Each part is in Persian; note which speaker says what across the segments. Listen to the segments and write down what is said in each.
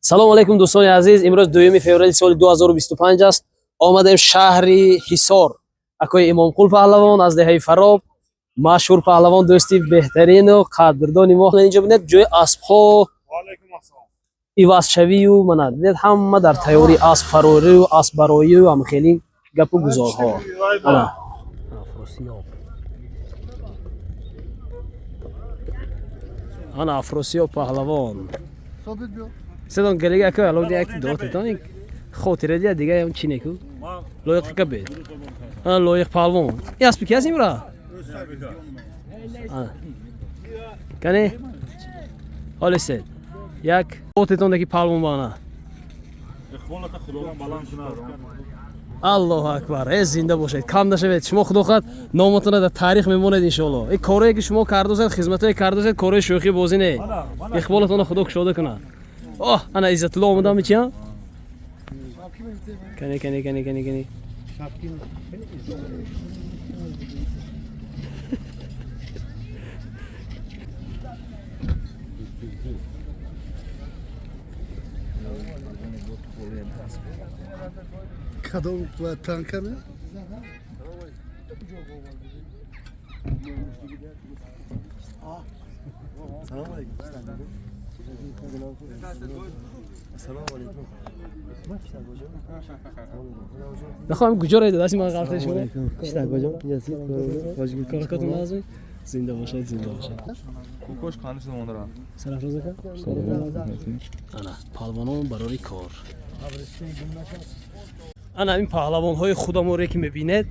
Speaker 1: салом алайкум дӯстони азиз, имрӯз 2 феврали соли 2025 аст. омадем шаҳри ҳисор. акои имомқул паҳлавон аз деҳаи фароб, машҳур паҳлавон, дӯсти беҳтарину қадрдони мо. инҷо бинед ҷои аспҳо ивазшавию мана дидед ҳама дар тайёри асп фарорию аспбароию ҳамхели гапу гузорҳо. ана афросиёб паҳлавон седон галига ако алоди акти дотитон хотира дия дига ям чинеку лоиқ кабед ана лоиқ паҳлавон и аспи ки аст имра кане ҳолисед як дотитон даки паҳлавон бана аллоҳу акбар зинда бошед, кам нашавед. шумо худохоҳад номатона дар таърих мемонед иншоалло. ин корое ки шумо кардозед, хизматое кардозед, корои шӯхӣ бозӣ не. иқболатона худо кушода кунад. ана иззатулло омадам чия кани
Speaker 2: Kadın tanka mı?
Speaker 1: нахоҳам гуҷора дасти ман ғафта шумо коракатун назми зинда бошад, зинда бошад.
Speaker 3: кукош қаниси мондара
Speaker 1: сарафрозака ана паҳлавонон барори кор. ана ин паҳлавонҳои худаморе ки мебинед,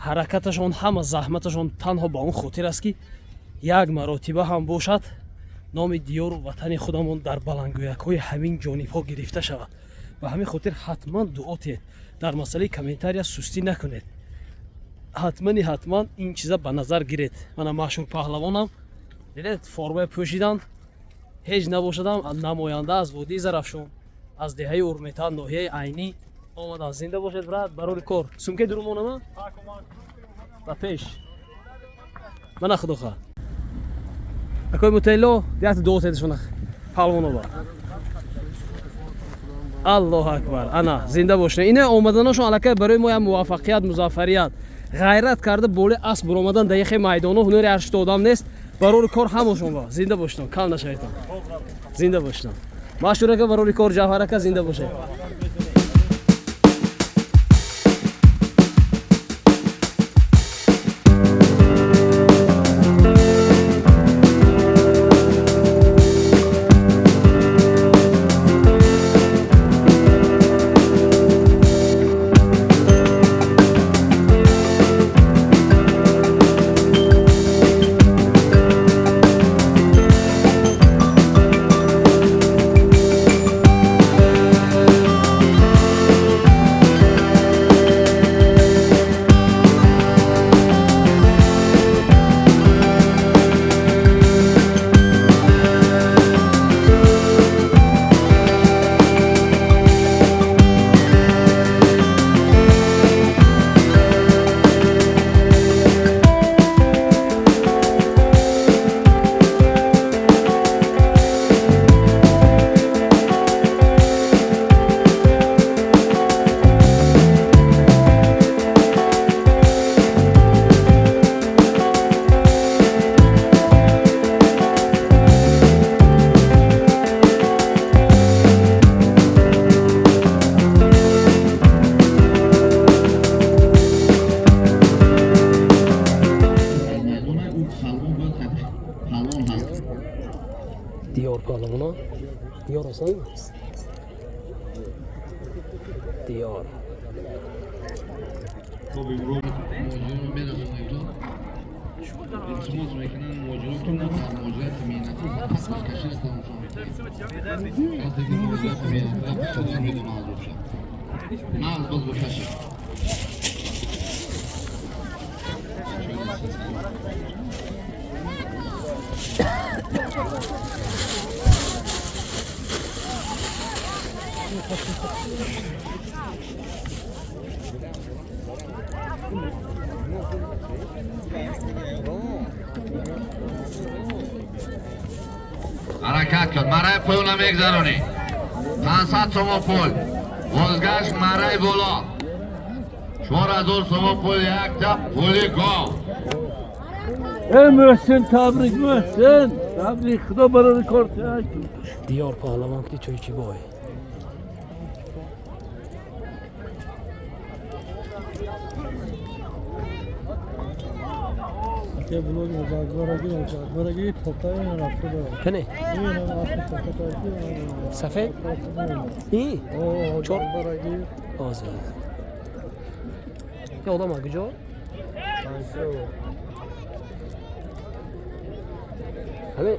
Speaker 1: ҳаракаташон ҳама заҳматашон танҳо ба он хотир аст ки як маротиба ҳам бошад номи диёру ватани худамон дар балангӯякҳои ҳамин ҷонибҳо гирифта шавад. ба ҳамин хотир ҳатман дуо тиҳед, дар масъалаи комментария сустӣ накунед. ҳатман ин чиза ба назар гиред. мана машҳур паҳлавонам дидед формаи пӯшидан ҳеҷ набошадам намоянда аз водии зарафшон, аз деҳаи урметан, ноҳияи айнӣ омадан. зинда бошед брат, барори кор. сумке дурумонама ба пеш мана худоха акои мутаилло дият доотедашона паҳлавоноба. аллоҳу акбар. ана зинда бошед. ина омаданашон аллакай барои мо як муваффақият, музаффарият, ғайрат карда боли асп буромадан дар яхе майдоно ҳунери ҳаршта одам нест. барори кор ҳамошон ба зинда бошед, кам нашаведон. зинда бошед. машҳурака барори кор, ҷавҳарака зинда бошед. دیار پهلوانا دیار هستن دیار
Speaker 4: حرکت کن، مرای پایون هم یک زرانی 500 сомон пул. Бозгашт марраи боло 4000 сомон пул якта пули гов.
Speaker 5: محسن تبریک محسن تبریک خدا برای کارت
Speaker 1: دیار پهلوان که چوی چی بای
Speaker 5: که بلوگ مزاگوارگی توپای رفته داره
Speaker 1: کنه
Speaker 5: این هم اصلا
Speaker 1: سفید ای چور
Speaker 5: برگی
Speaker 1: آزاد که آدم ها کجا همه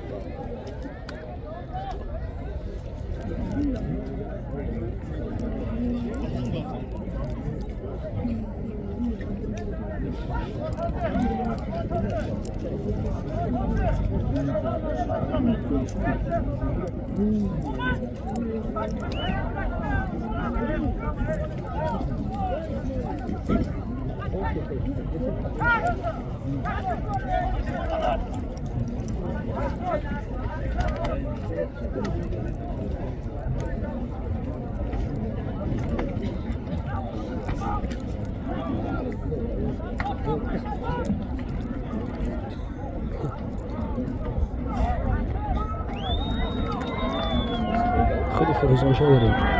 Speaker 1: خیلی فروزان شو بریم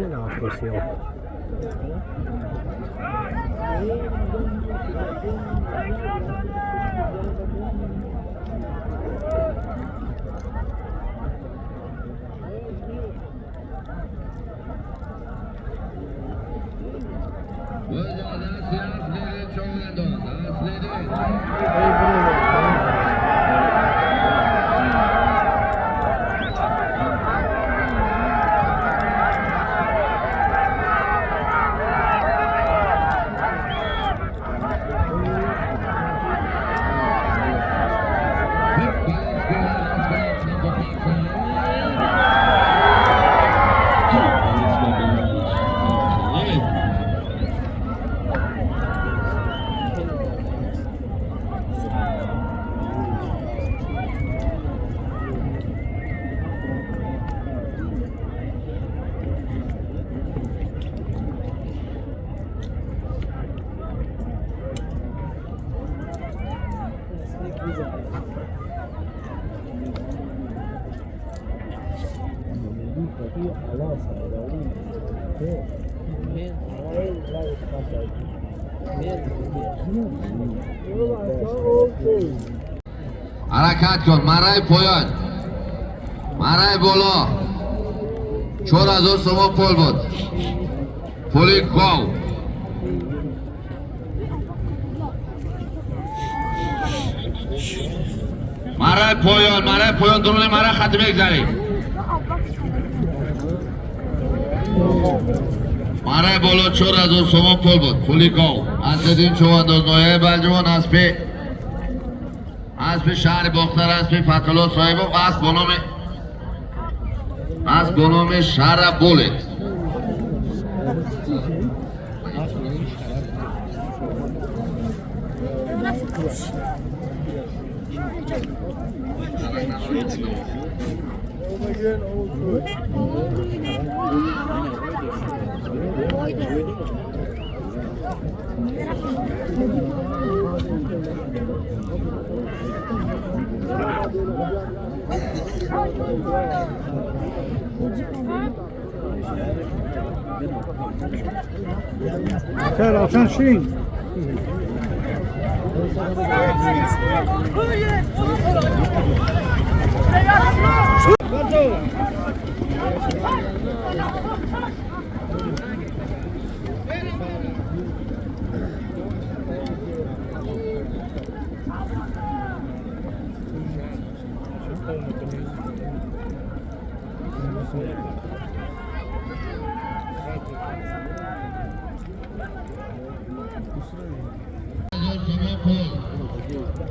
Speaker 1: نه افروسیون
Speaker 4: حرکت کن مرای پایان مرای بالا 4000 سوم پول بود پولی گاو مرای پایان درون مرای خط بگذاریم مرای بالا 4000 سوم پول بود پولی گاو از دین چوانداز نویه بلجوان اسب شهر باختر اسب فتحالله صاحب و اسب به نام شهر بولت
Speaker 5: چرا آسان شین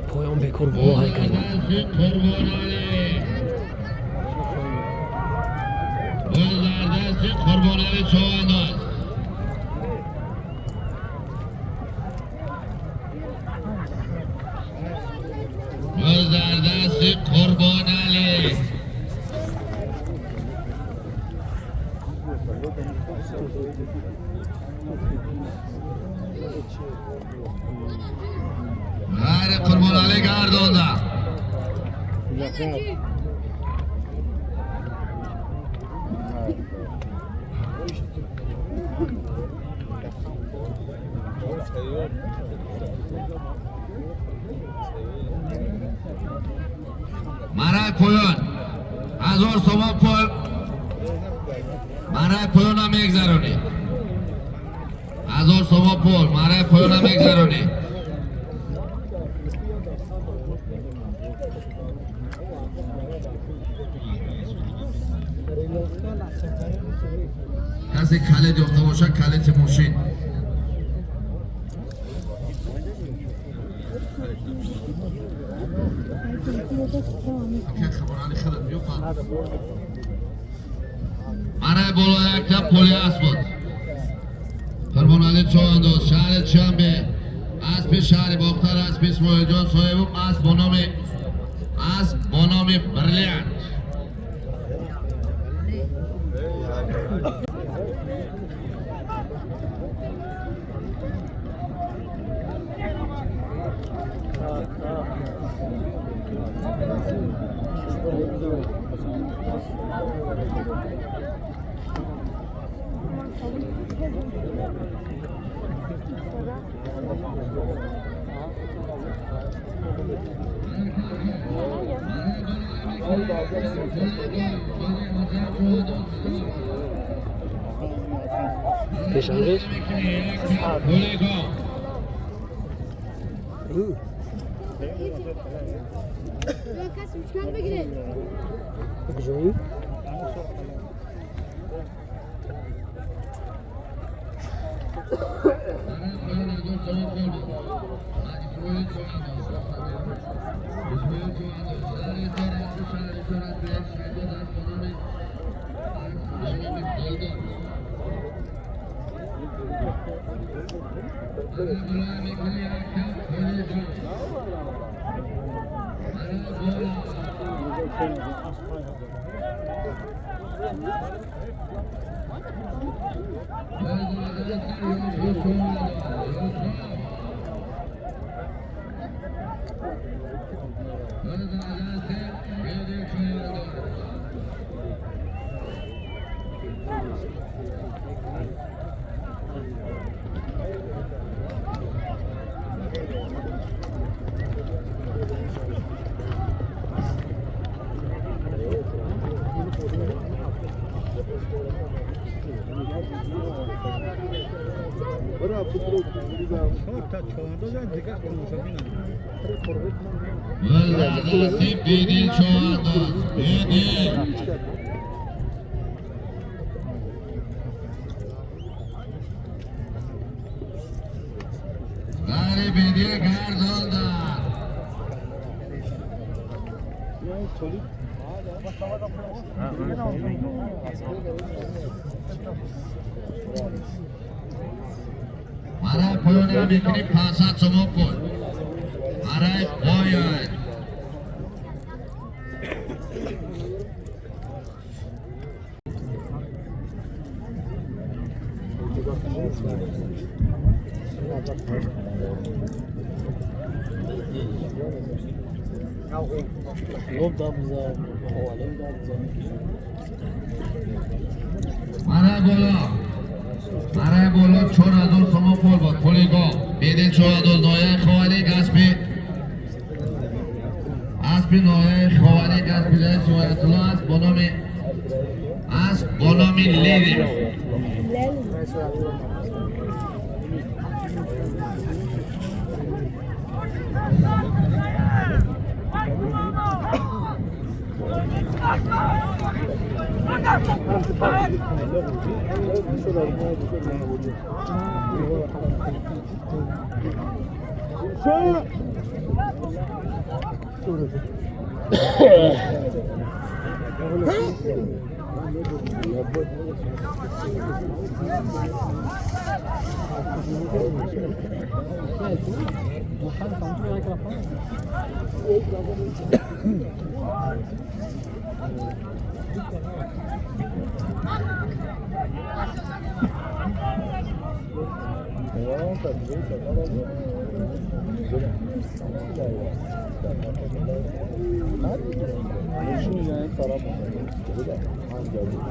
Speaker 1: پایان بکر بالا های کردن
Speaker 4: قربانعلی چوانداز گل در دست قربانعلی غیر قربانعلی گردانده مرای پایان 1000 تومان پول مرای پایان هم میگذرونی 1000 تومان پول مرای پایان هم میگذرونی کسی کلید یافته باشه کلید ماشین مرای بالا یک تب پولی اسب بود قربانعلی چوانداز شهر چنبه اسب شهر باختر اسب اسماعیل جان صاحب اسب با نام بریلیانت
Speaker 1: پیشنگیش
Speaker 6: کسی مشکل بگیره
Speaker 1: کجایی؟
Speaker 4: بیدی چوانداز بیدی غیر بیدی گردانده مرای پایان هم میکنی 500 تومان پول مرای پایان مرای بالا برای بالا 4000 تومان پول بود. پولیگاه بدین 4000 نایه خوانیک اسبی نایه خوانیک اسبی در سوایت الله است با نام لیلی.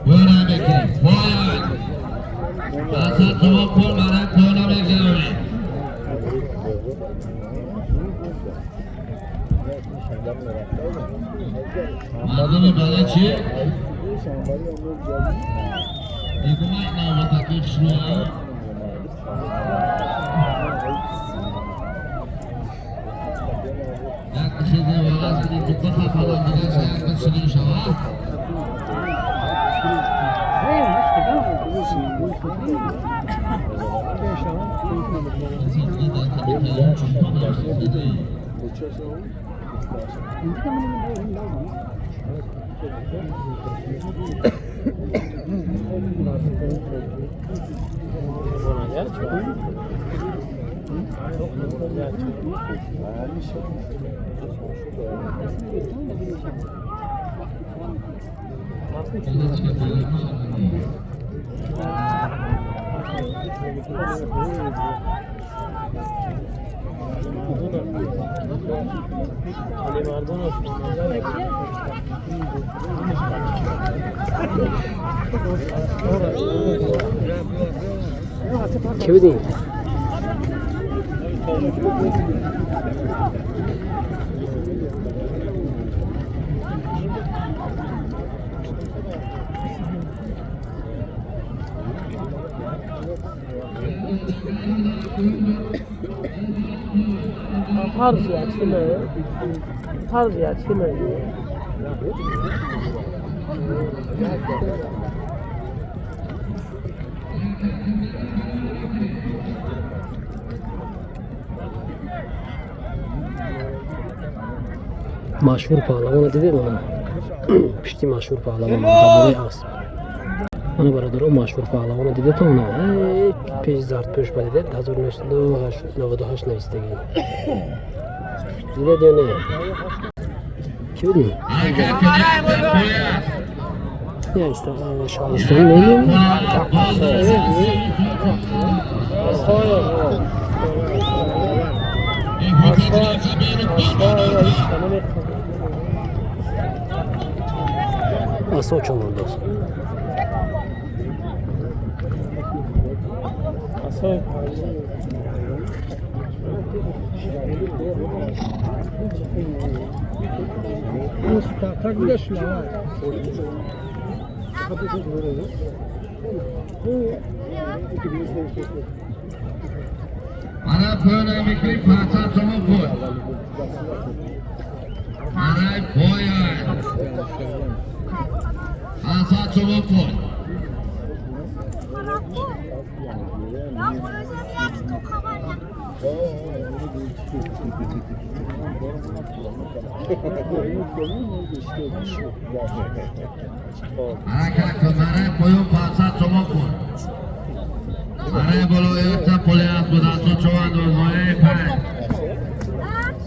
Speaker 4: Buyurun bekleyin. Vay! Asat Soğuk Pol Marak Doğuna bekliyorum. Mardını Balaçı. Hükümet navı takip şuraya. Yaklaşık bir vaazını kutlu kapalı giderse yaklaşık inşallah.
Speaker 1: Kimi değil? Tarz ya kimi? Tarz ya kimi? مشهور پهلوان دیدید اونم پشتی مشهور پهلوان داموی اسب اون برادر مشهور پهلوان دیدید اونم پیش زرد پیش بدید 1998 نویسیدگی دیدید یا نه کی بودی؟ یا شهرستان نمیم Asıl çoğunluğunda olsun. Asıl. Tak wiesz, ja.
Speaker 4: Ana böyle mikri parça çoğun bu. Ana boya. Asat çoğun bu. Harekat kızlara koyun parça çoğun bu. Ana boloyakta polyas budası çoğun dolmaya ipar.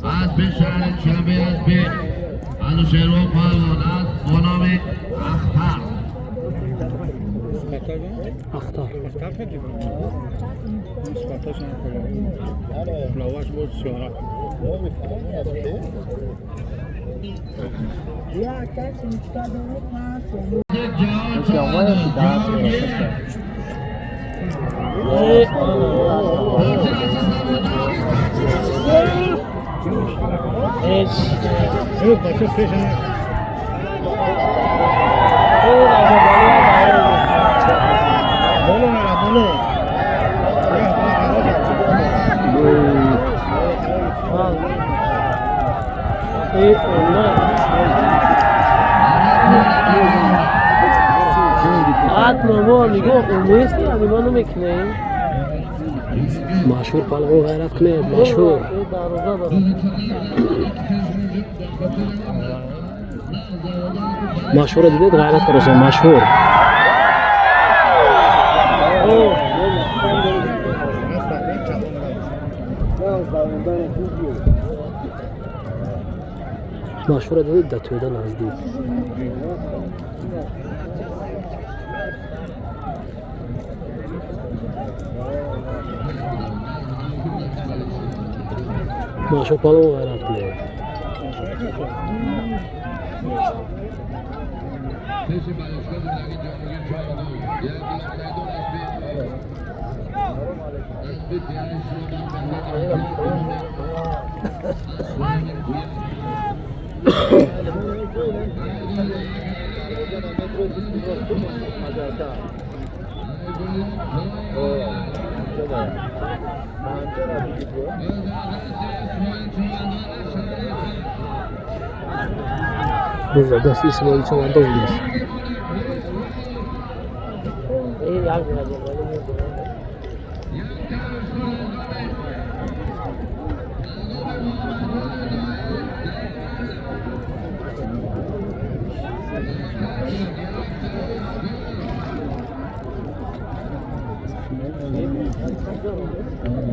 Speaker 4: Az bir şahit şabi az bir. Anu şervo palon az bonami Akhtar.
Speaker 1: Akhtar. مشهور پلوان غیرت کنید مشهور مشهور دیدید غیرت کنید مشهور مشهور دیدید در تویده نزدیک ماشو پلو غیرت کنید Biz adası İsmail Çavandaz biz.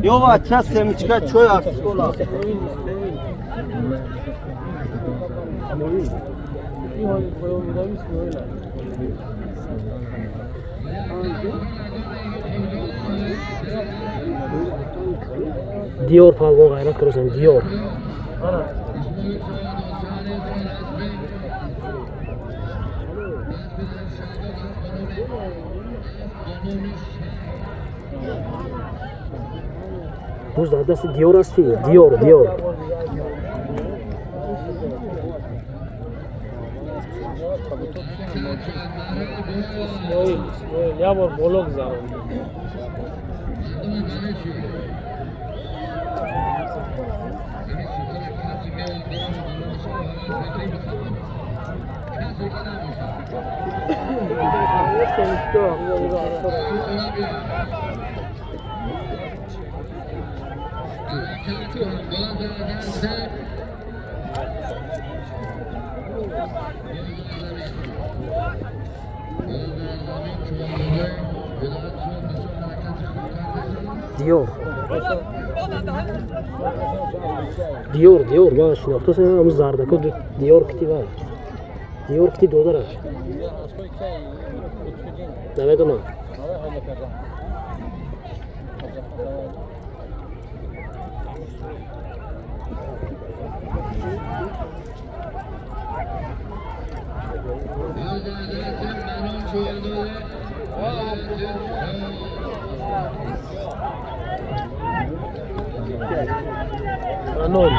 Speaker 7: Йова, час семечка, чой арскола.
Speaker 1: Diyor palvon gayret kırıyorsun Diyor. Bu zadası Diyor aslında Diyor. Ya var bolog zaman. Diyor bana şinafta ama zardako Diyor kiti var. Diyor kiti dodara. Evet ona. Anon.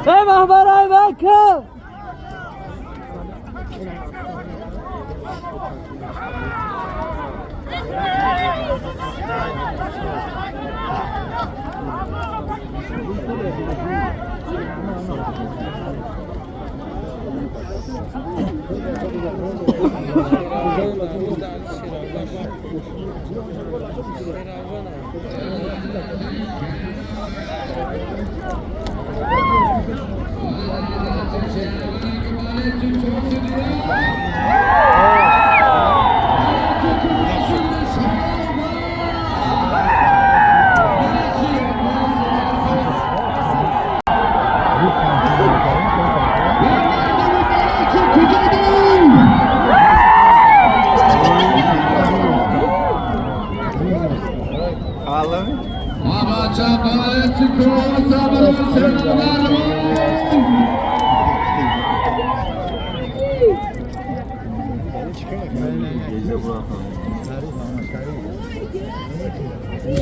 Speaker 1: Hey mahbaray bakın.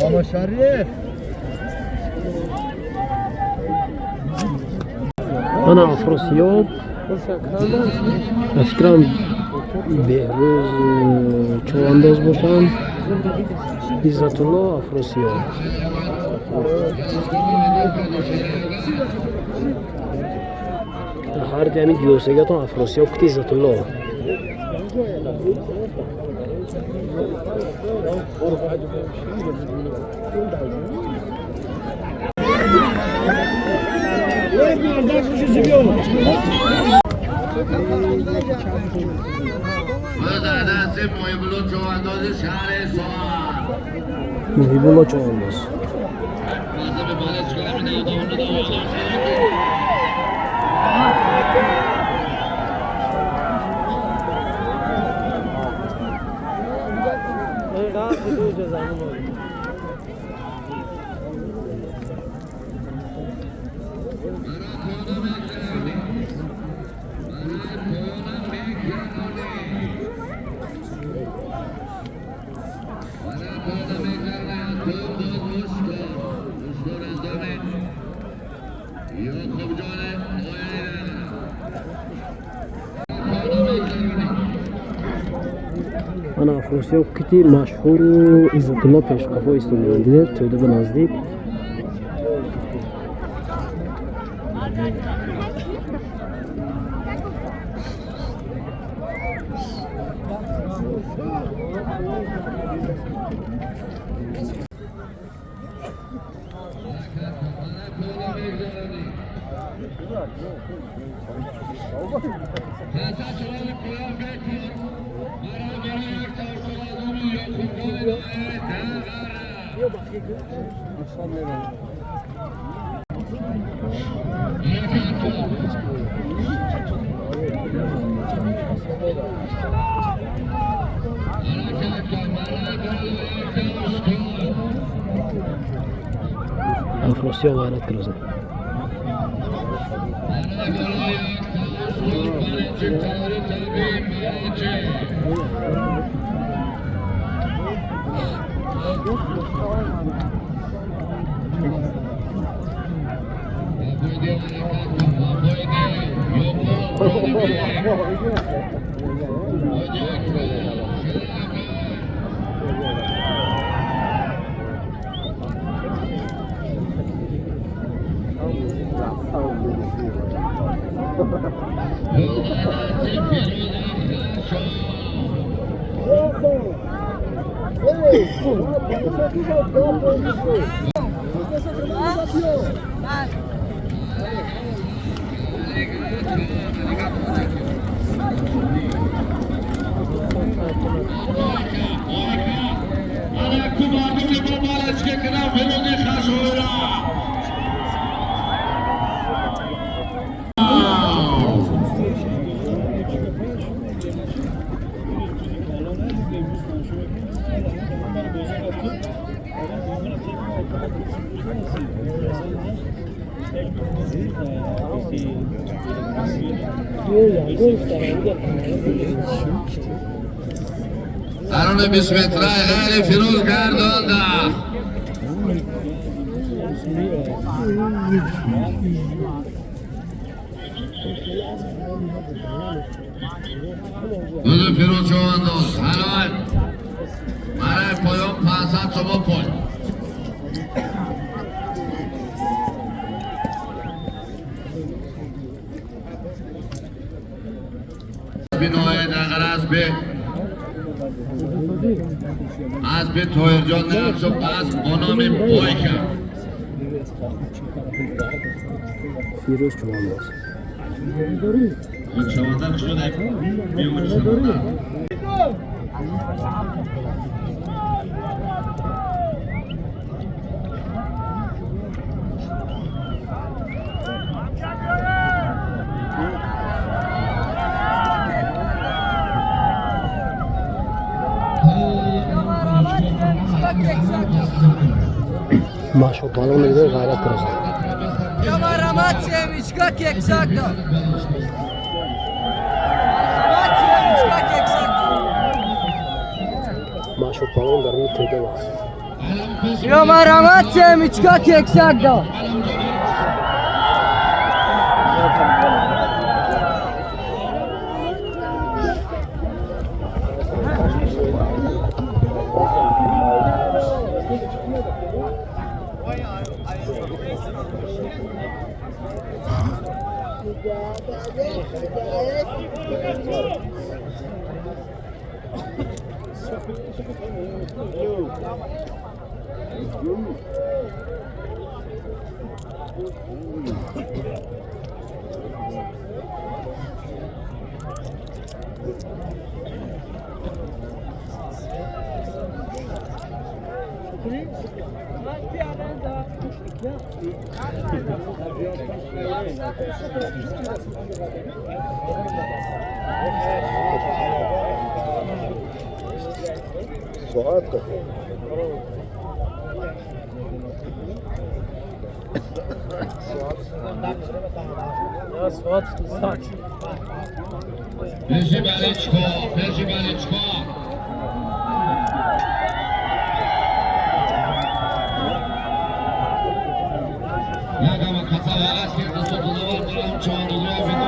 Speaker 2: Mama Şerif.
Speaker 1: Ana Afrosiyab فکرم بهروز چوانداز باشم عزت الله افراسیاب هر دمی دیوسگاتون افراسیاب کتی عزت الله محیب الله چوانداز انا افراسیاب کتی مشهور و عزت الله پیشقفا استونیده توده به نزدیک افراسیاب وارد کرده
Speaker 4: درون 20 متره غیر فیروز گردانده دوز فیروز چوانداز حلال برای پایان 500 شما پای اسبی نوعی نگر اسبی اسبی تویرجان نرشب اسب بنامی بایکم
Speaker 5: فیروز چوانداز
Speaker 4: این چواندر شده بیون چواندر
Speaker 5: ماشو بالون میگه غیرت کرده
Speaker 8: یا مرامات سیمیچکا کیکساک دا
Speaker 5: ماشو بالون در می تیده و
Speaker 8: یا مرامات سیمیچکا کیکساک دا Peži Beličko. Lagama kasava askerde sotuzu var, Brahim çoğunluğu var, bir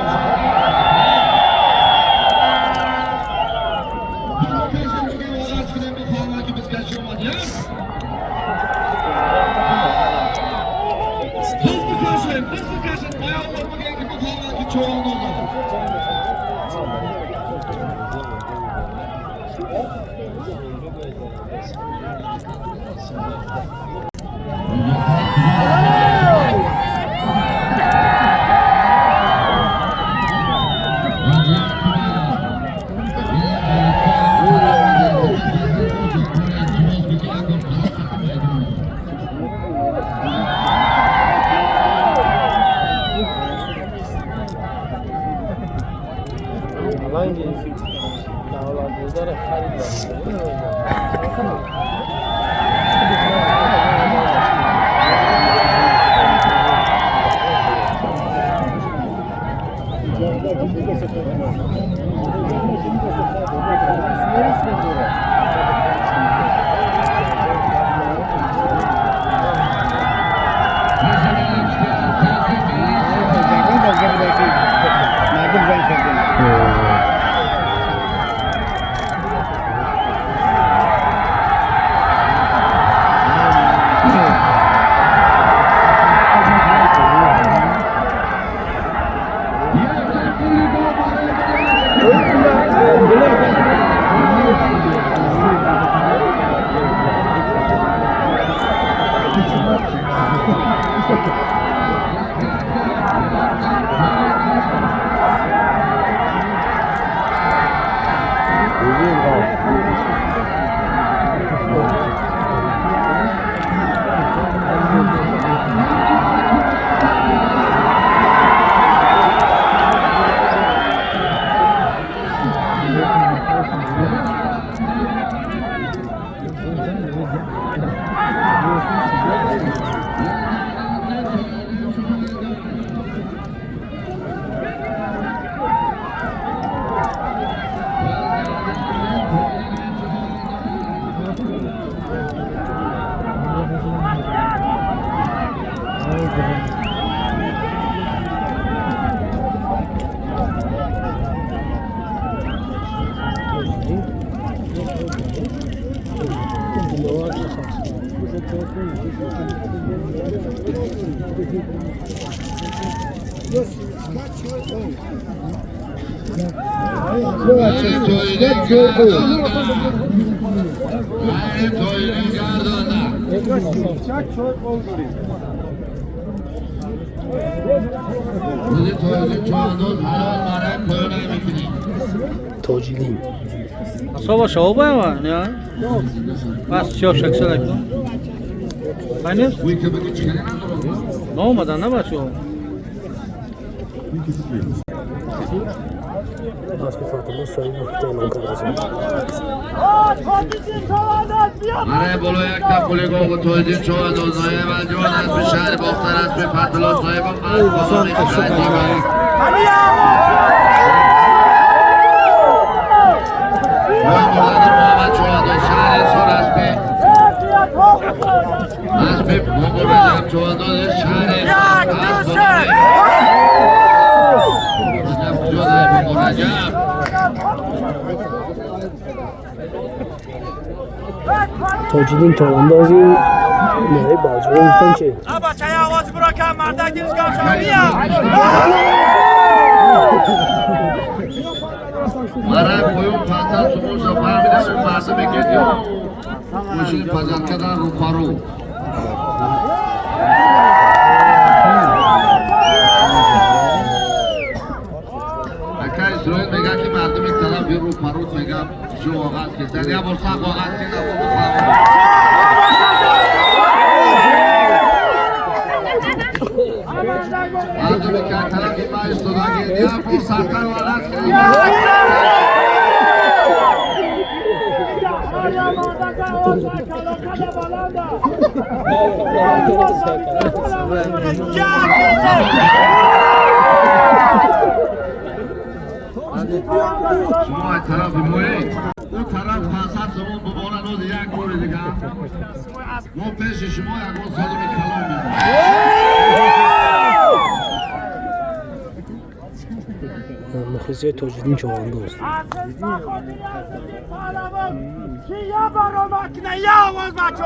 Speaker 1: توجیلیم
Speaker 7: صبح شو باید نه بس چه شکل شده بله نه اومدن نه بچه
Speaker 1: اسب فاطمه صاحب احتمال کرده
Speaker 4: برای بالا یک تپولی گوه تویدیم چوه دوزنایه و جوان از به شهر باختر از به فتلا صاحب از بابانی کشای دیگاری روی مردن محمد چوه دو شهر سور از به بابا رجب چوه دو شهر از بابانی رجب جوه بابا رجب
Speaker 1: توجیلیم تواندازی نهی باجوه گفتن چه؟
Speaker 7: بچه آواز برا که مردک دیلش کم شما بیا
Speaker 4: مرا کویون پاسا سمون سفر میده سو پاسا بگیدیم کوشید پزد کردن رو پارو اکا اسرائیل میگه که مردم یک طرف رو پارو میگه شو آغاز کردن یا برساق آغاز کردن و مردم یک طرف ما استوداگی یا برساق آغاز کردن شما طرف موی او طرف پاسد زمان ببارن روز یک بار دیگه ما پیش شما یک روز صادم کلام میدونم
Speaker 1: مخلصی توجیلیم توانداز
Speaker 7: یا برو مکنه یا آواز بچه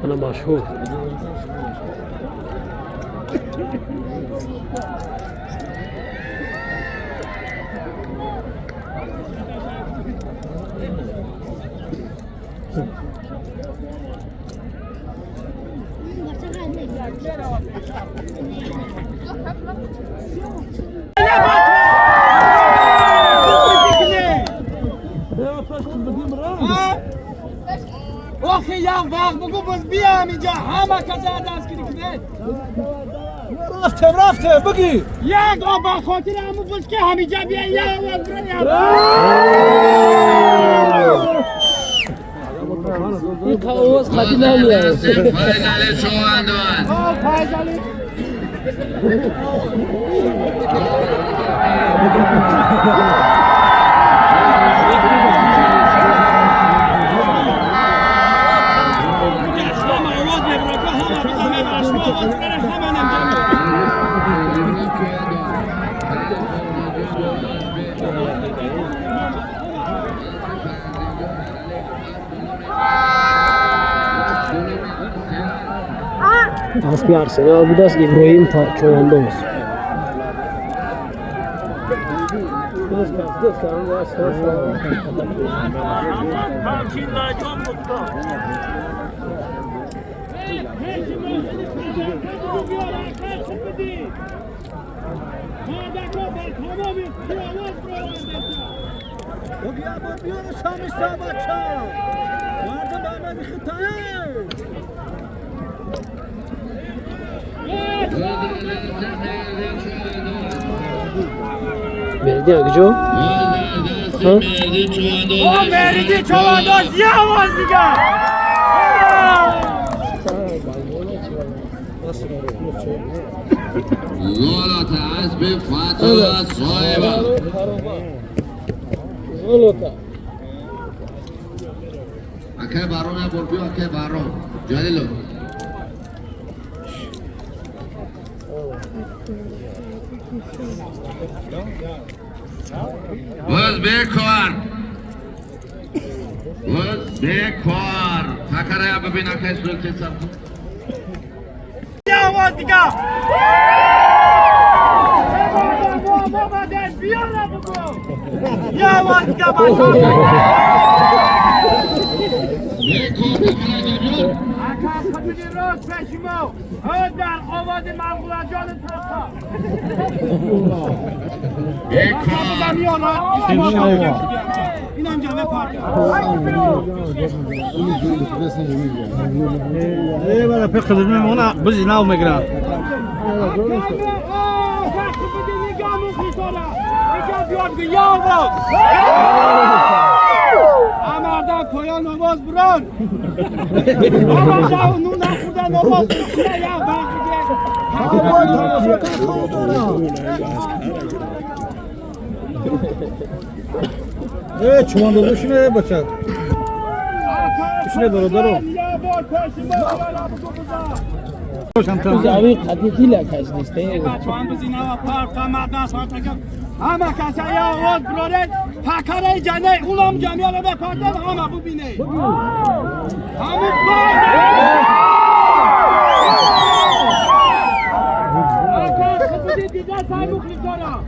Speaker 1: انا مشهور
Speaker 7: آخه یک وقت بگو باز بیام اینجا همه کسی دست کنه رفته بگی یک با خاطر همون باز که همینجا بیا یا آواز
Speaker 1: این آواز خطی نمیاد
Speaker 4: فایزالی چواندوان
Speaker 7: فایزالی
Speaker 1: اسبی ارسنال بود است ابراهیم چوانداز مهدی اگجو
Speaker 7: مهدی چوانداز یه آواز دیگه
Speaker 4: غلط اسب فتح صاحبه اکه بارون یا بربیو اکه بارون جلیلو باز بیکار تکره یا ببین اکه سلوک سب
Speaker 7: یه آواز دیگه یه آواز دیگه اکه خودی روز پشیمو در آواز منقوله جان ترسا اینم جمعه پارک
Speaker 5: برای پخت میمونه بزی ناو میگرم
Speaker 7: امردن پایان نواز بران امردن نون نخوردن نواز بران یا
Speaker 5: ای چوان دوشونه بچه شونه دارو
Speaker 1: زاوی قدیتی لکش نیسته
Speaker 7: بچه‌ها بزینا و پارک مردن ساعت همه کسی یا آواز براره پکره جنه اونم جمعیه رو بکارده و همه ببینه همه خبودی دیده سای مخلی دارم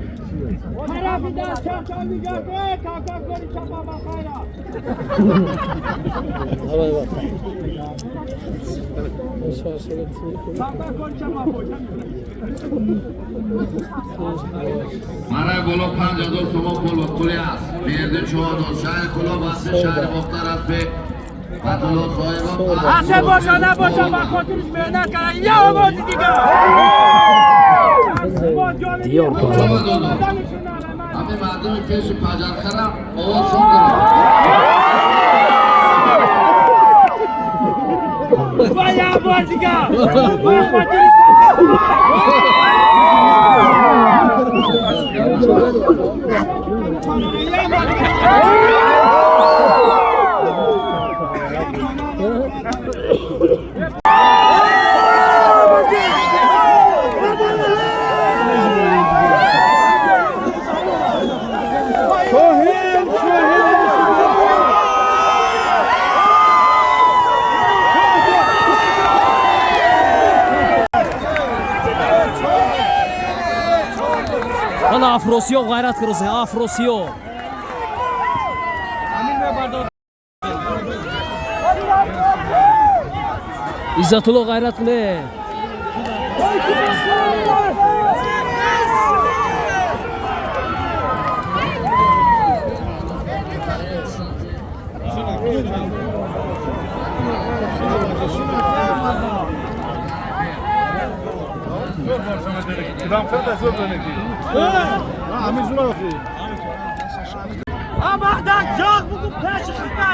Speaker 7: طرفی در چپچه میگه کاکا گوری چپا بخیره
Speaker 4: مرای بولو 52 تومان پول پولی است مردی چوانو شهر کلاب است شهر مختار است به قتلو صاحبان
Speaker 7: اصلا باشا نباشا من خاطرش مهنت کردن یه آواز دیگه
Speaker 1: دیار کنم
Speaker 4: همه مردم پیش پجرخرم آوازشون دارم
Speaker 7: و یه آواز دیگه
Speaker 1: انا افروسیو غیرت کرده افروسیو عزت الله غیرت کنه
Speaker 7: بعدن جاغ بگو پیش خیلی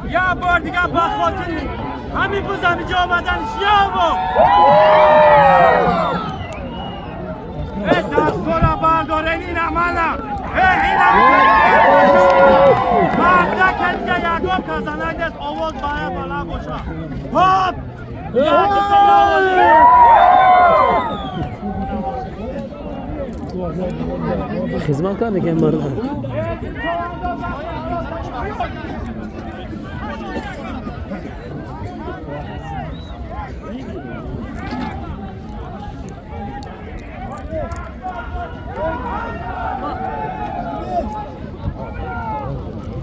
Speaker 7: یا بار دیگه با خاطری همین بزن جا آمدنش یا با دستورا برداره این عملم این مرده که دیگه یکم کزنک دست آواز باید بلند باشه هاپ
Speaker 1: خدمت کرده که مردم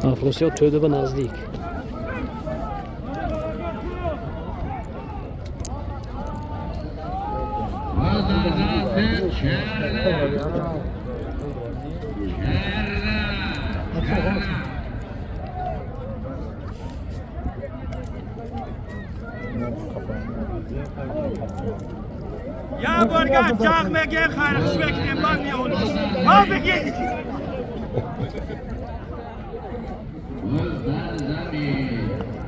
Speaker 1: افراسیاب تویده به نزدیک.
Speaker 7: یا برگرد جاغ میگه خیرش بکنیم من میونم ها بگید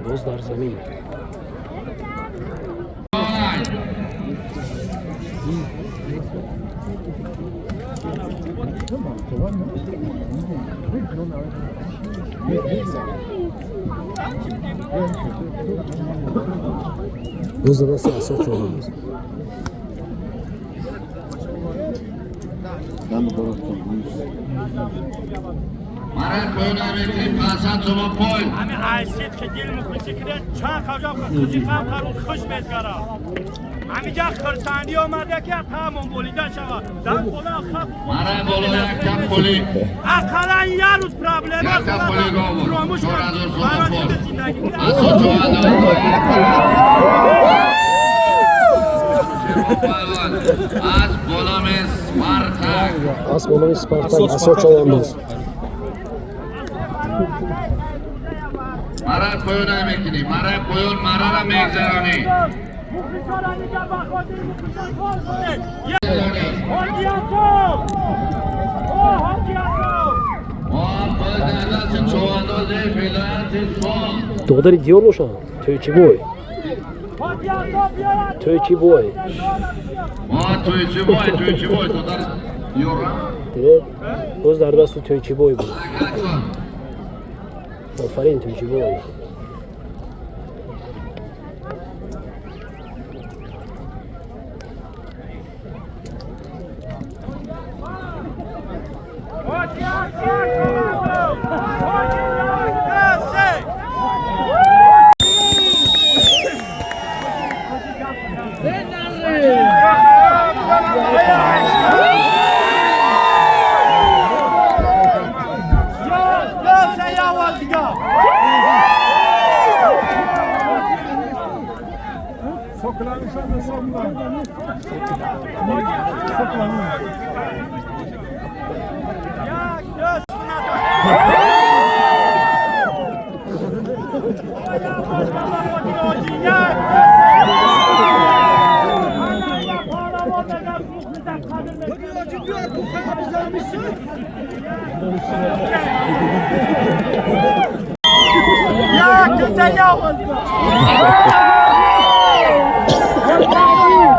Speaker 1: باز در زمین. باز در دست اسد شده بود.
Speaker 4: برای پایان میکنیم پاسات شما پای
Speaker 7: همه عیسیت که دل مخلصی کرده چند خجاب خوشی خم خروز خوش بزگره همینجا خرسندی آمده که تمام بولیده شود در بولا خب
Speaker 4: برای بالا یک کم پولی
Speaker 7: اقلا یه روز پرابلم
Speaker 4: یک کم پولی گاو
Speaker 7: فراموش کن برای زندگی
Speaker 4: اسد چوان از بولام اسپارتاک
Speaker 1: از بولام اسپارتاک اسد چوانداز.
Speaker 4: برای پایان میکنیم برای پایان مرا را میگذرانی
Speaker 1: دختری دیار باشن توی چی بای؟ توی چی بای؟
Speaker 4: توی چی بای؟ توی چی بای؟ دختر دیار را؟
Speaker 1: دیره باز در دست توی چی بای بود. آفرین توی چی بای.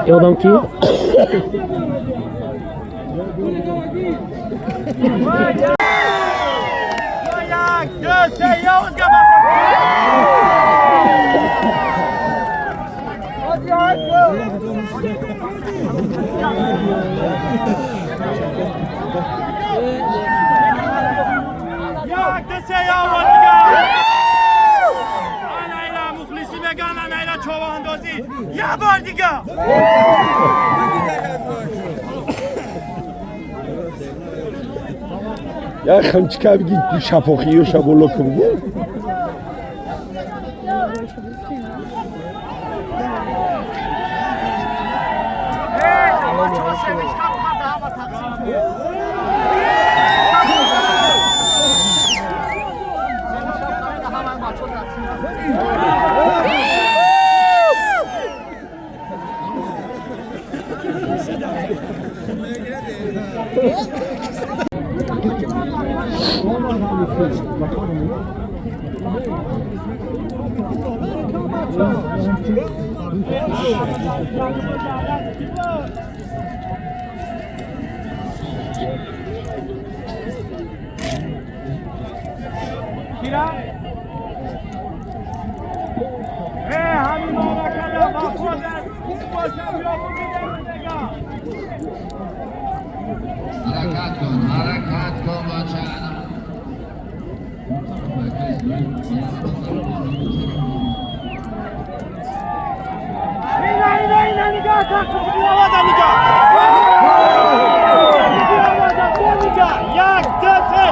Speaker 1: یادم کی؟
Speaker 7: یه بار دیگه
Speaker 2: یا خمچکا بگید تو شفاخی و شبالا کنگو
Speaker 7: همین ماما کلا با خودت خوب باشم یا
Speaker 4: حرکت کن بچه
Speaker 7: اینا نگاه تا کسی آوازم نگاه یک دو سه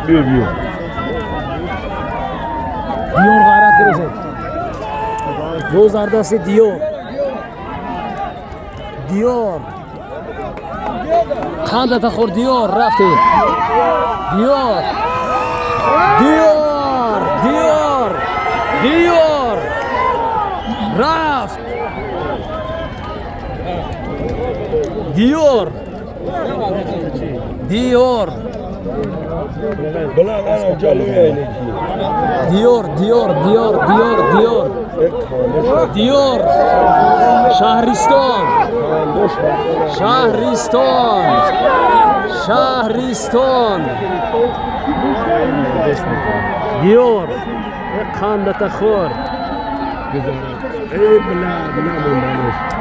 Speaker 2: بیا بیا
Speaker 1: دیور غیرت گروزه روز در دست دیور خنده تخور دیور رفته دیور رفت دیور
Speaker 2: بلند الان جلوی عینکی
Speaker 1: دیور شهرستان دیور خنده تخور
Speaker 2: ای بلند نموندنش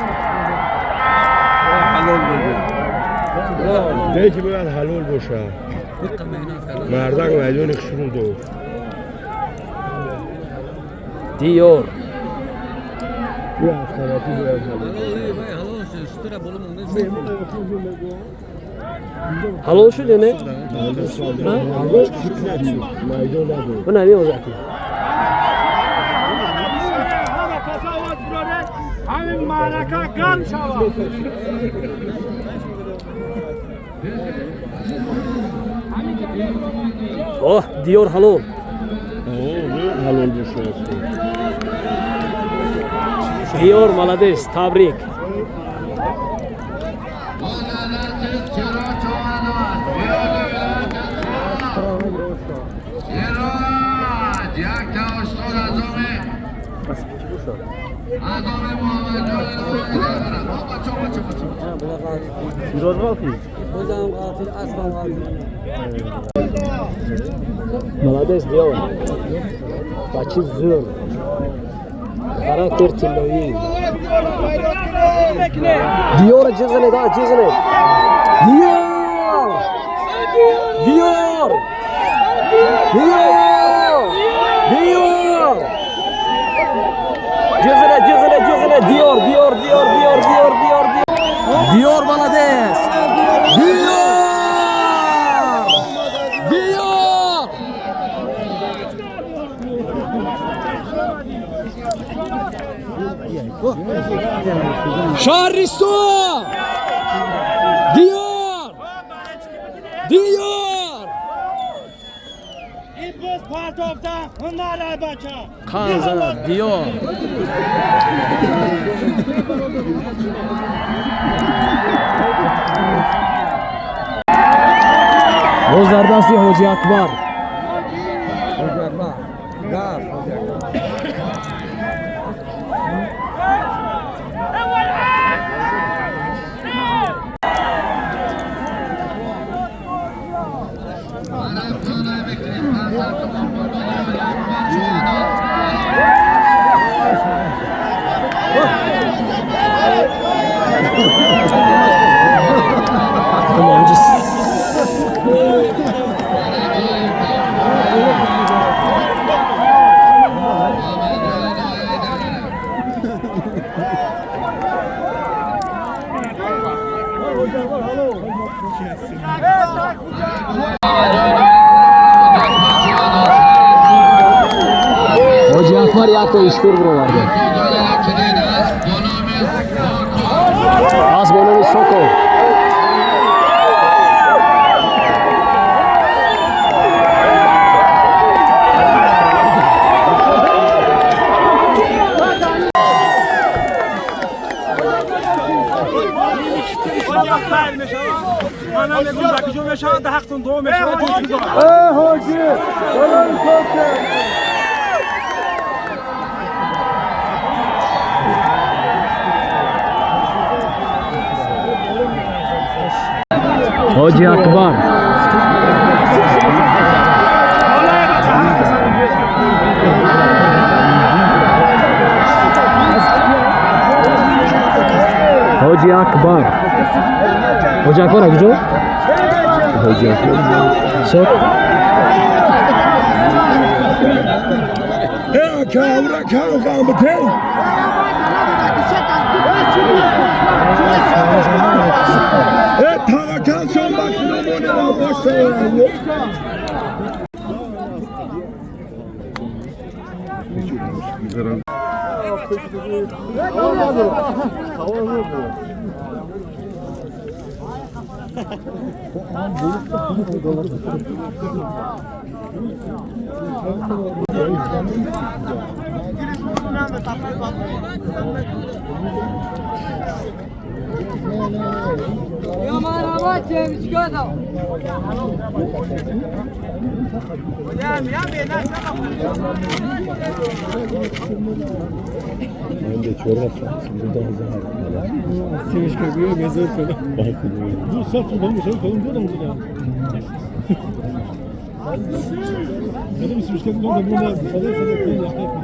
Speaker 2: دیگه باید حلال باشه مردان میدونی خشون دو
Speaker 1: دیور
Speaker 2: بیا افتراتی باید
Speaker 1: حلال شده نه؟ bu ne diyor zaten?
Speaker 7: همین معرکه گرم شود.
Speaker 1: Oh diyor halal.
Speaker 2: حلال باشه
Speaker 1: Diyor молодец, tabrik. Молодец, diyor. Бачи зур. Характер тилови. Diyor cızını da cızını. Diyor. Cızını diyor. Diyor молодец. Şahristan! Diyor!
Speaker 7: İpos partofta hınara baca.
Speaker 1: Kanzana diyor. Rozdardasi Hoca Akbar. Hoca Akbar yakta işkur buralarda. Az bonus Soko.
Speaker 7: Ana میگم باقی جو میشه ده حقتون دو میشه
Speaker 2: هوجی بلند کوکه
Speaker 1: Hoca Akbar. Hoca Akbar. Hoca Akbar akıcı?
Speaker 2: Hoca Akbar.
Speaker 1: Sor.
Speaker 2: Ya kavra kavga mı Tavakkal bak numune var boş ver. Ben de çorba burada hazır.
Speaker 5: Seviş köpüğü mezar köpüğü. Bu saf benim şey kalın diyor da burada. Benim seviş köpüğü de burada. Sadece sadece yapmak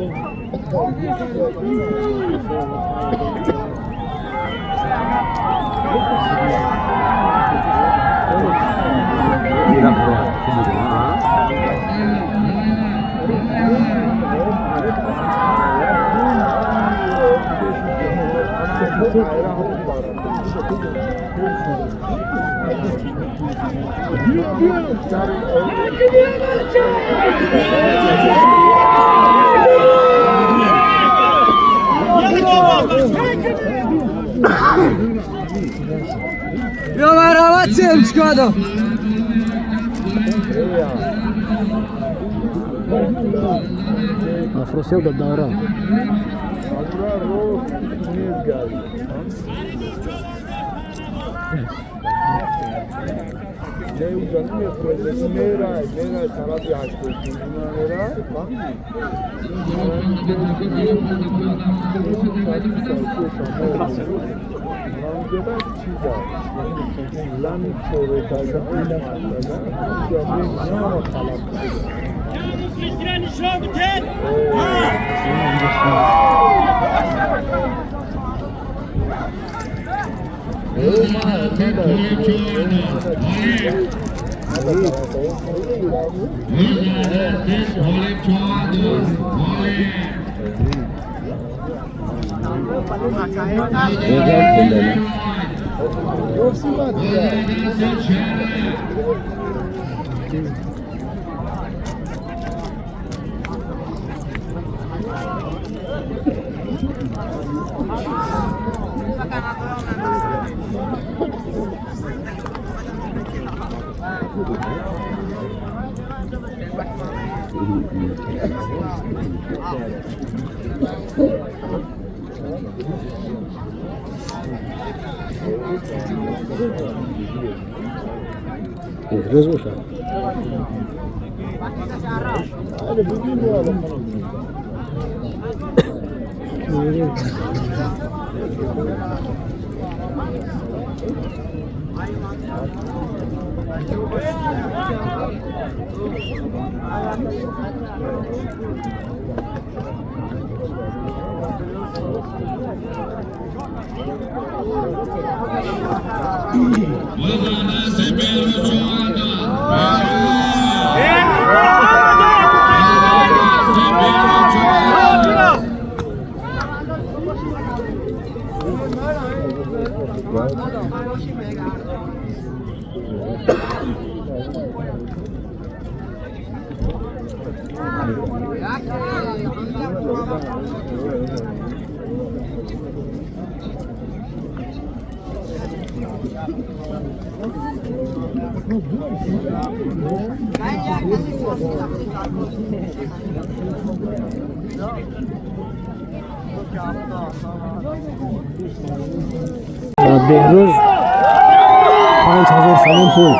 Speaker 9: Yo merhamet sevim çıkardım.
Speaker 5: Afrosya da davran.
Speaker 2: Ne uzanım yapıyorsun? Neyra taraf yaşlı. Neyra.
Speaker 5: Biraz boşa.
Speaker 2: Hadi bugün bu alalım.
Speaker 5: Behruz 5000 so'm pul.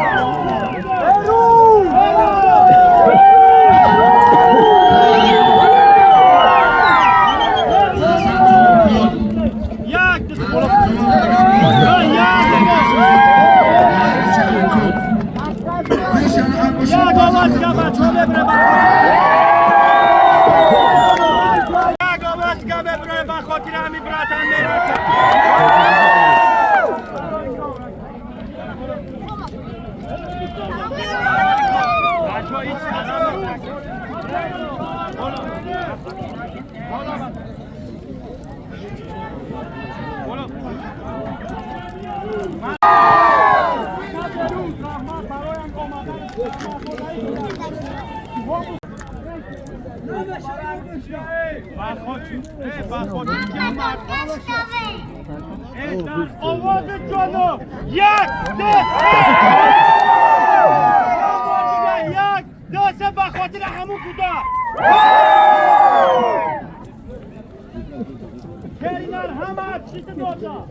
Speaker 7: آواز جانو یک دست به خاطر همون کودا کلینر همه چیز دادا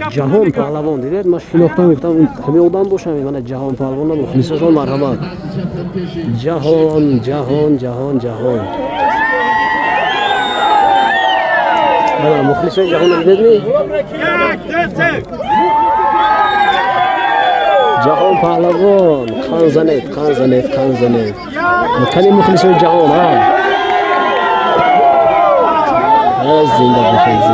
Speaker 1: جهان پهلوان دیدید من شناختم گفتم همه آدم باشم من جهان پهلوان مخلصشون مرحبا جهان جهان جهان جهان من مخلص جهان دیدید جهان پهلوان کان زنید مکنی مخلص جهان ها زنده باشید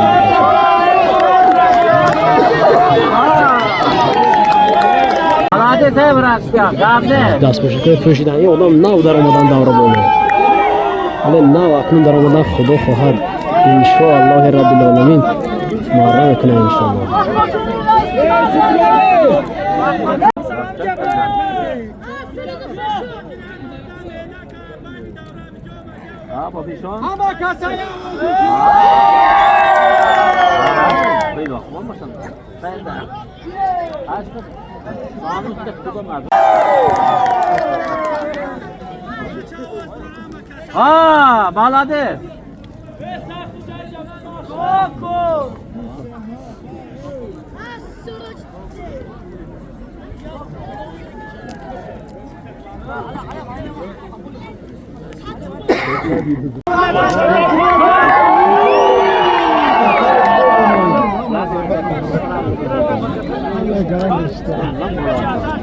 Speaker 1: دست باشه که پوشیدن یه آدم نو در آمدن دور بانه ولی نو اکنون در آمدن خدا خواهد انشاءالله رب العالمین محرم کنه انشاءالله
Speaker 9: بلده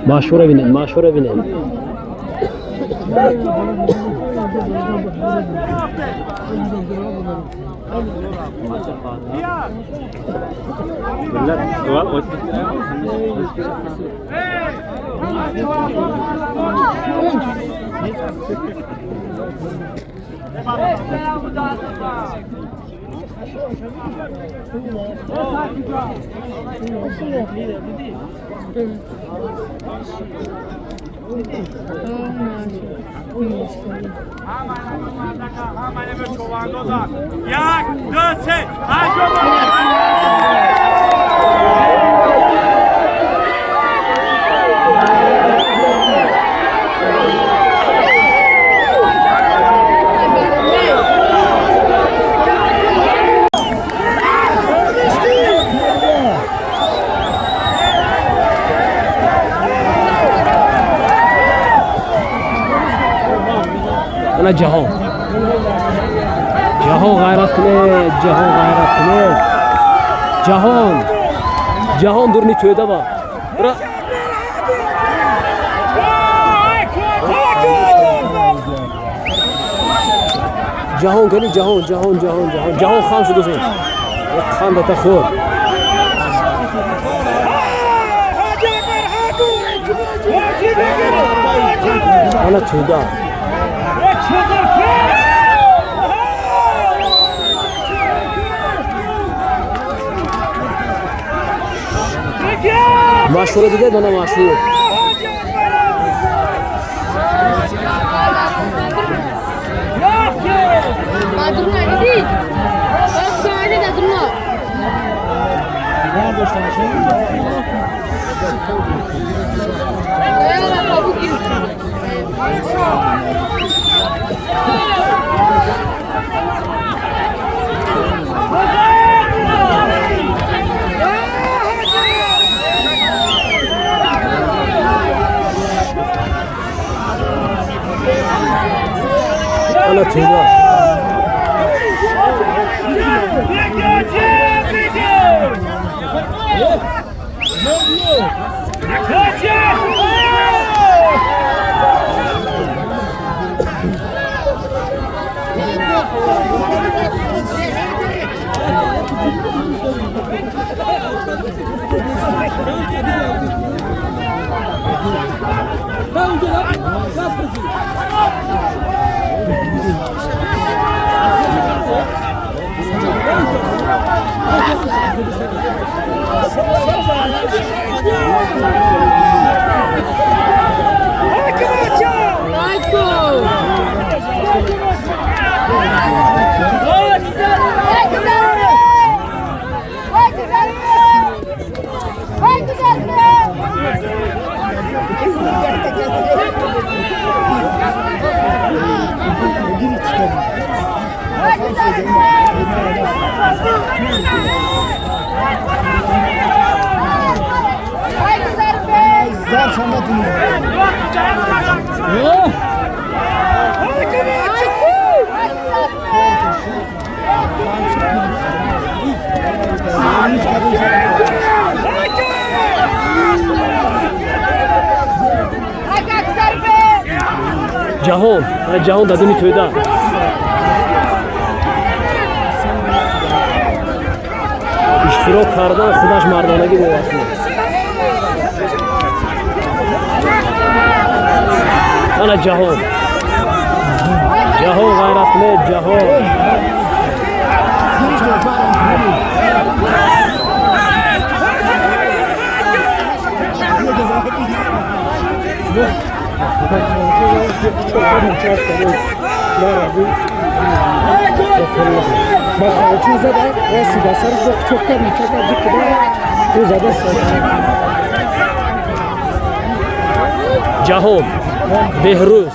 Speaker 1: مشهوره بینید انا جهان غیرت کنه جهان درنی تویده با برا جهان کنی جهان خام شده سن خام بتا خور انا تویده مشهور دیگه دونه مشهور
Speaker 6: Madruna değil. Bak şahane de durma.
Speaker 1: Ana tüyler. جهان دادمی تویده اشتراک کردن خودش مردانگی می‌باشد. انا جهان غیرتمند جهان جهان بهروز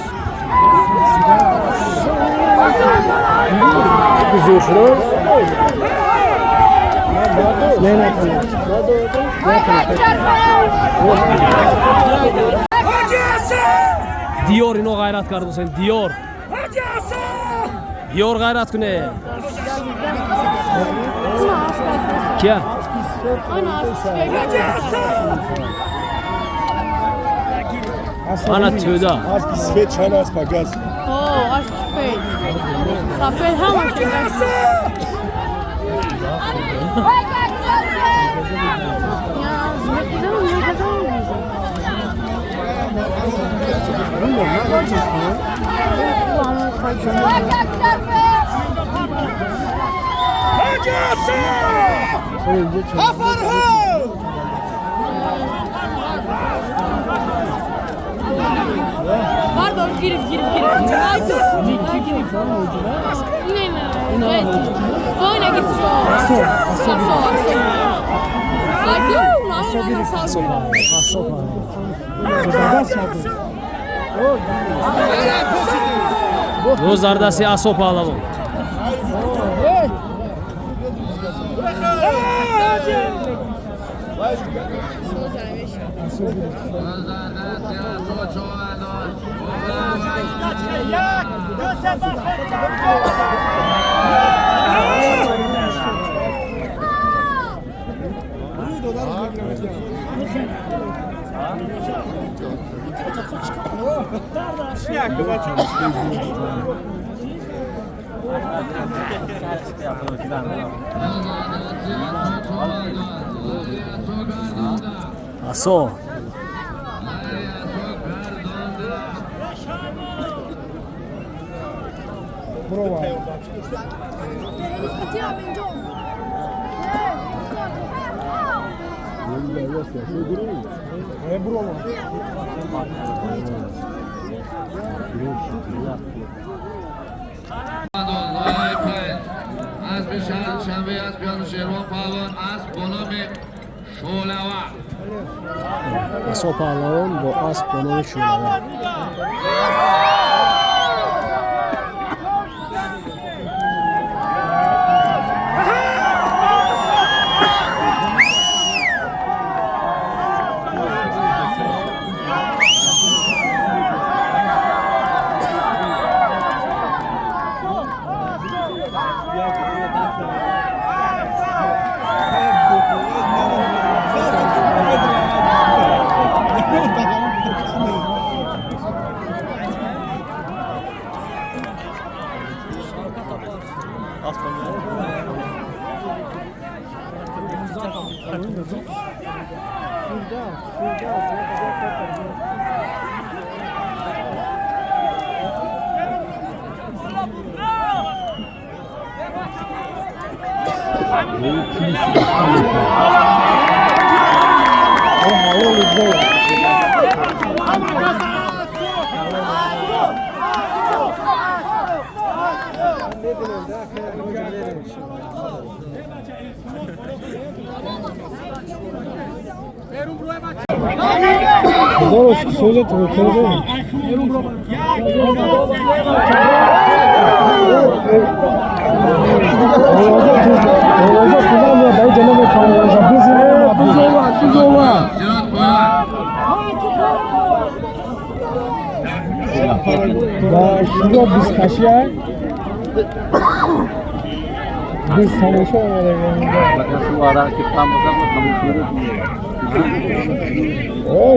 Speaker 1: زوشناس دیار اینو غیرت کرد حسین دیار غیرت کنه کیا انا تودا
Speaker 5: سفید چند است پاگاز
Speaker 6: از سفید همه Pardon, girip. Ne? Oyna git. Sol. Hadi,
Speaker 1: Bu zardasi asop alalım. Aso. Asop alalım bu as bunu şuraya.
Speaker 5: Doğru söyle tabii.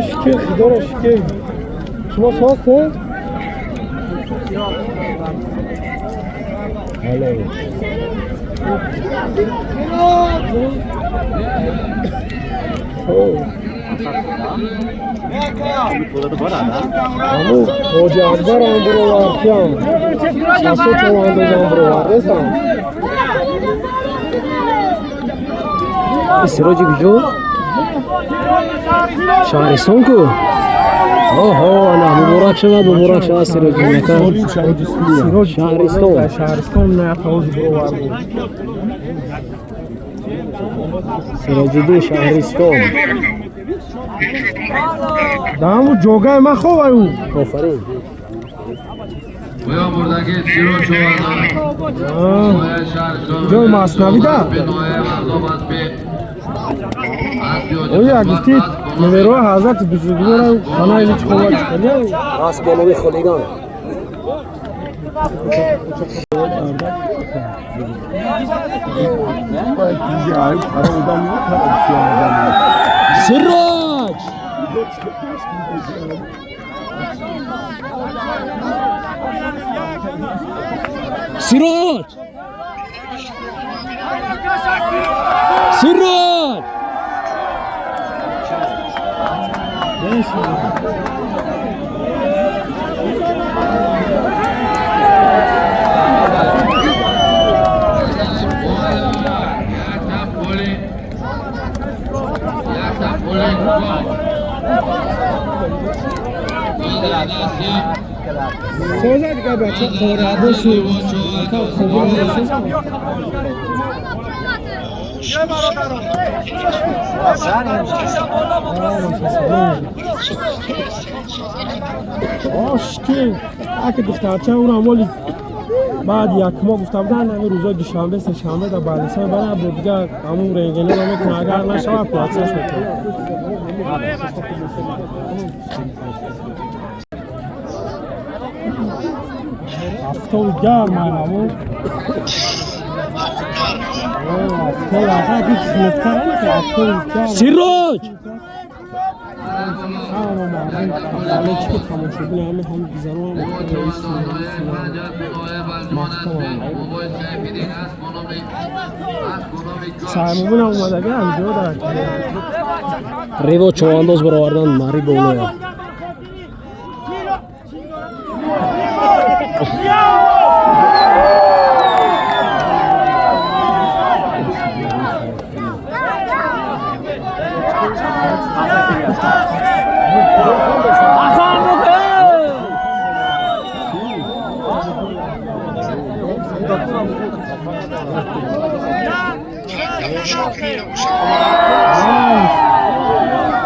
Speaker 5: شکل خدا شکل شما ساسته؟ Hoca Akbar ambrolar kıyam. Sasso çoğandı ambrolar desem.
Speaker 1: سراج کجا؟ شهرستان کو؟ آها نه مبارک شود سراج نکن
Speaker 5: شهرستان نه تاج بروار بود.
Speaker 1: سراجدین شهرستان
Speaker 5: دامو جوگای من خوب او.
Speaker 1: آفرین
Speaker 4: Uyan buradaki Siro Çoğan'dan
Speaker 5: جای مصنوی ده. اویا گفتید نمرو حضرت بزرگوار خانه ایچ خوبه چکنه
Speaker 1: راست بانوی خودگان سراج سراج سراج
Speaker 5: سوزه دیگه بچه خورده شو آشکی اگه دخترچه اون همالی بعد یک ما گفته بودن همه روزای دوشنبه سه‌شنبه در بعدسای برای بود دیگه همون رنگلی رو میکنه اگر نشوه پلاتسش میکنه هفته‌ی گرم همون
Speaker 1: سراج
Speaker 5: سرمون اومده همجا دارد
Speaker 1: ریوا چوانداز برآوردن ماری بولویا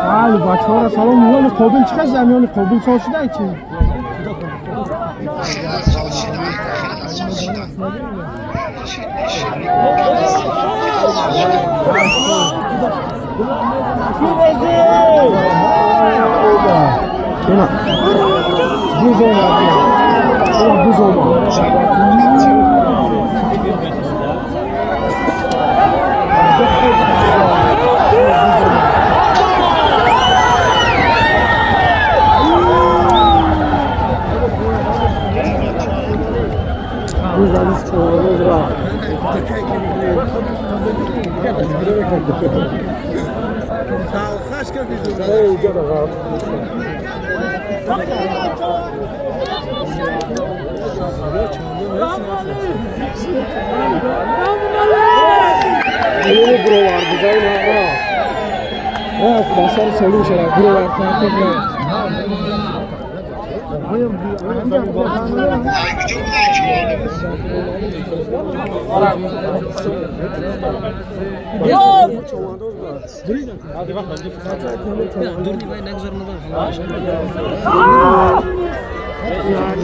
Speaker 5: بله بچه ها را سلام میگن قابل چقدر زمین قابل سال شده چی؟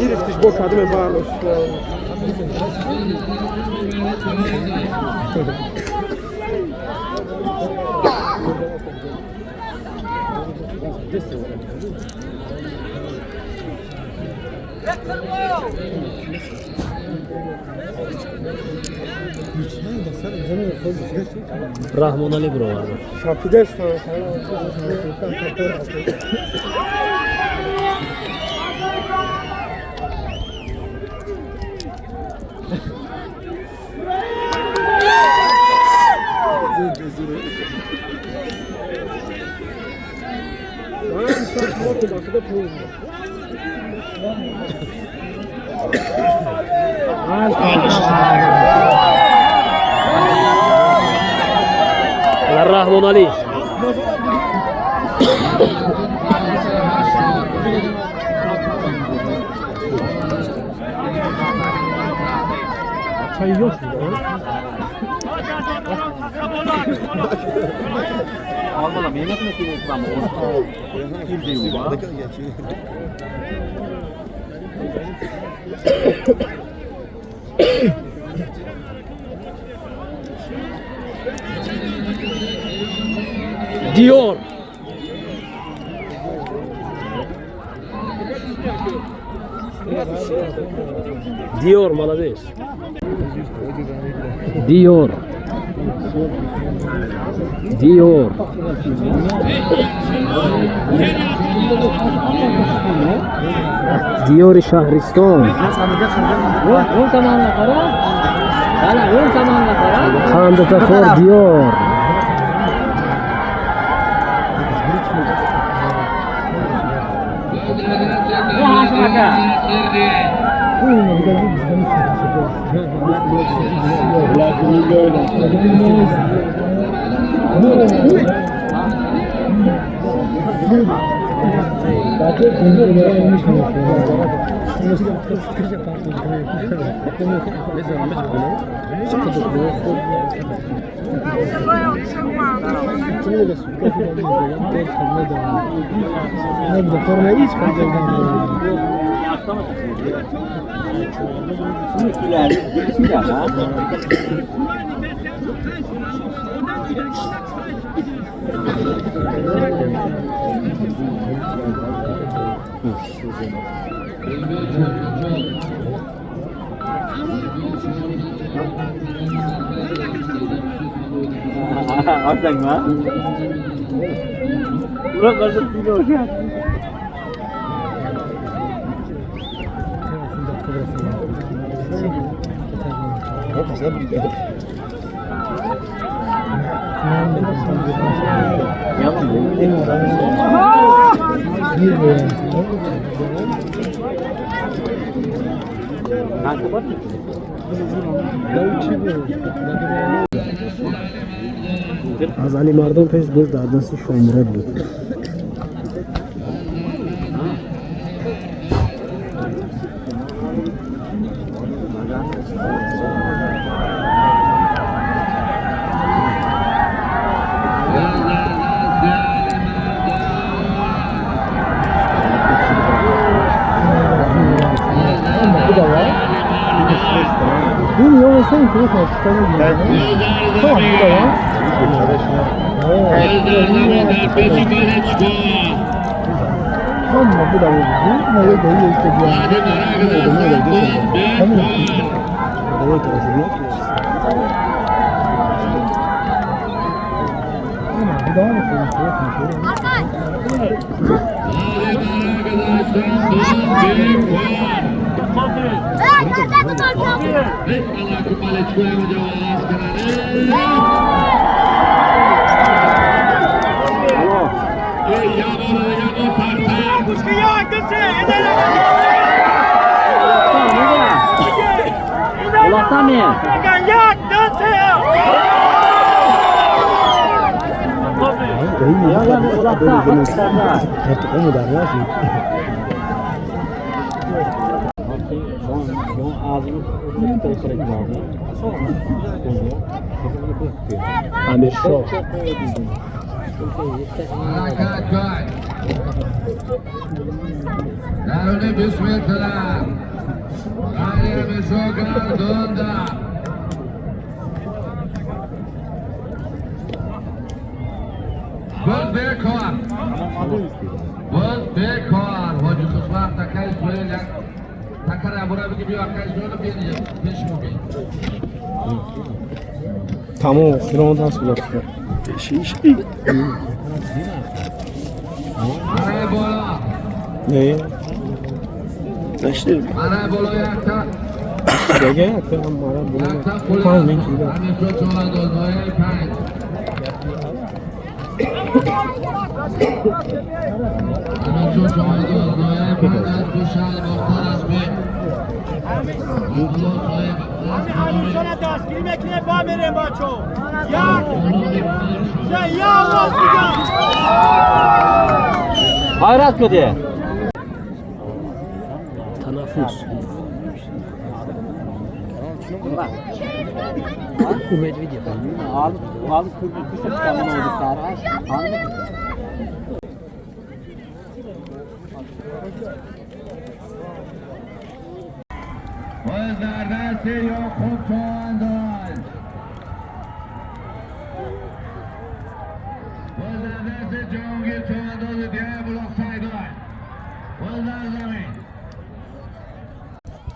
Speaker 5: گرفتش با کدوم برداشت
Speaker 1: Rahmon Ali birodarlar.
Speaker 5: Şapide işte.
Speaker 1: Rahmon Ali.
Speaker 5: Çay yok.
Speaker 3: Almalam yemek mi yapıyorsun ama? Kim diyor bu?
Speaker 1: Diyor. Diyor молодец. Diyor. Diyor. Diyor Şahriston.
Speaker 9: اون تمام نفره بله اون تمام نفره
Speaker 1: Kandı Tafor diyor.
Speaker 3: Hakikaten ha? Burak nasıl biliyor ya?
Speaker 1: از علی مردم پیش دست در دست شامرد بود.
Speaker 5: Bu yol sen ki nasıl çıkamıyor? Tamam bu da var. Tamam bu da var. Ne yok da yok da diyor. Tamam. Evet evet. Bu da mı?
Speaker 9: Allah'tan mı?
Speaker 1: Amir Şah.
Speaker 4: Harekat gol. درون 20 متر خیلی بشو گردونده بود بکن حاجی خسمت تکای سویل یک تکر عبوره بگی بیا اکای سویل بیدی پیش موگی
Speaker 5: تمام خیران هست بلا فکر
Speaker 4: برای بالا
Speaker 5: نه نشتیر
Speaker 4: برای بالا یک تا
Speaker 5: دیگه یک تا هم مارا
Speaker 4: یک
Speaker 5: بلا
Speaker 4: تا پوله
Speaker 5: پانز میگیره
Speaker 4: همیشه چهار دوزهای 5 همیشه چهار دوزهای 5 از دوشل باختر از بی
Speaker 7: شما دستگیری میکنه با میریم بچو یا آواز میگم
Speaker 9: غیرت کده
Speaker 1: تنفس امید ویدیو
Speaker 4: باز در دست یا خوب چوانداز باز در دست جهانگیر چوانداز دیگه بلاک سایدان باز در زمین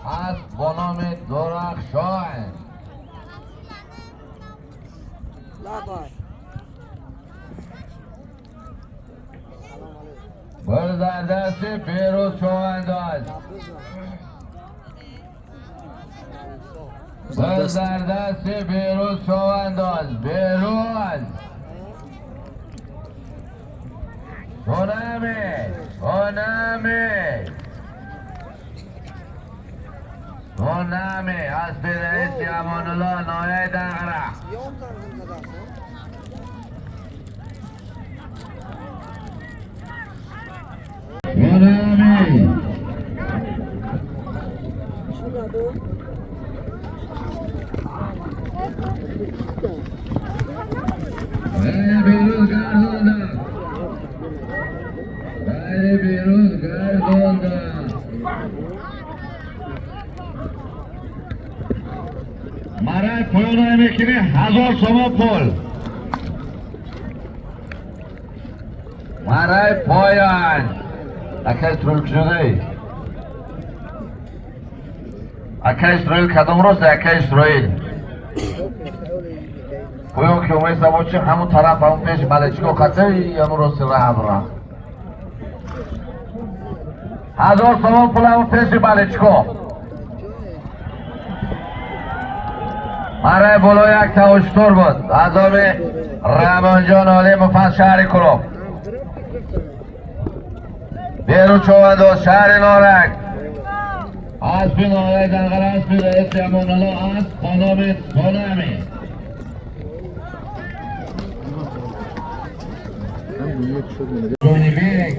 Speaker 4: از با نام درخشان باز در دست پیروز چوانداز باز در دست بیروز شوانداز بیروز سونامی از رئیس امان الله نایه دغره سونامی بیروز گردانده مرای پایان میکنی 1000 تومان پول مرای پایان اکای ترول کشده اکای اسرائیل کدام روز اکای اسرائیل پایان که اومه سباچه همون طرف همون پیش ملچکو خطه یا روز راه 1000 تومان پول همون پیش ملچکو مرای بالا یک تاوشتور بود عذاب رحمان جان عالی مفصل شهر کلوب بیرو چوانداز شهر نارنگ اسب نارنگ دنقل اسب رئیس امان الله است خانم سونامی جونی بیرک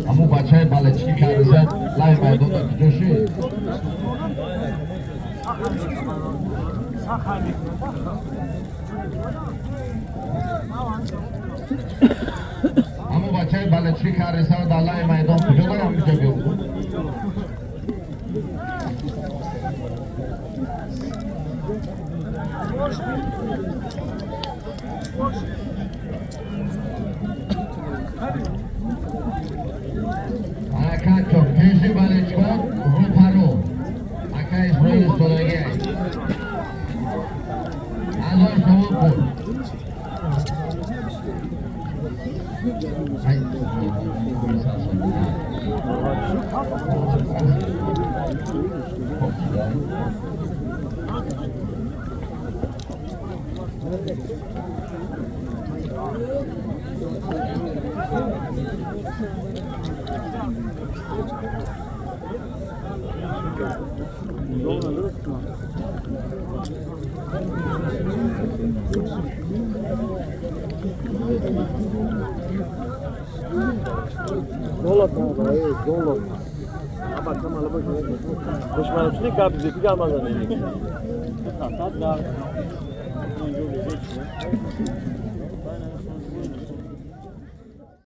Speaker 4: همون بچه های بلچکی که عرضت لای میدون دا کجاشی همون بچه های بلچکی که عرضت دا لای میدون کجا دارم میجا بیو حرکت کن پیش بلچکان رو پرو اکا اسرائیل سولگی 1000 تومان پول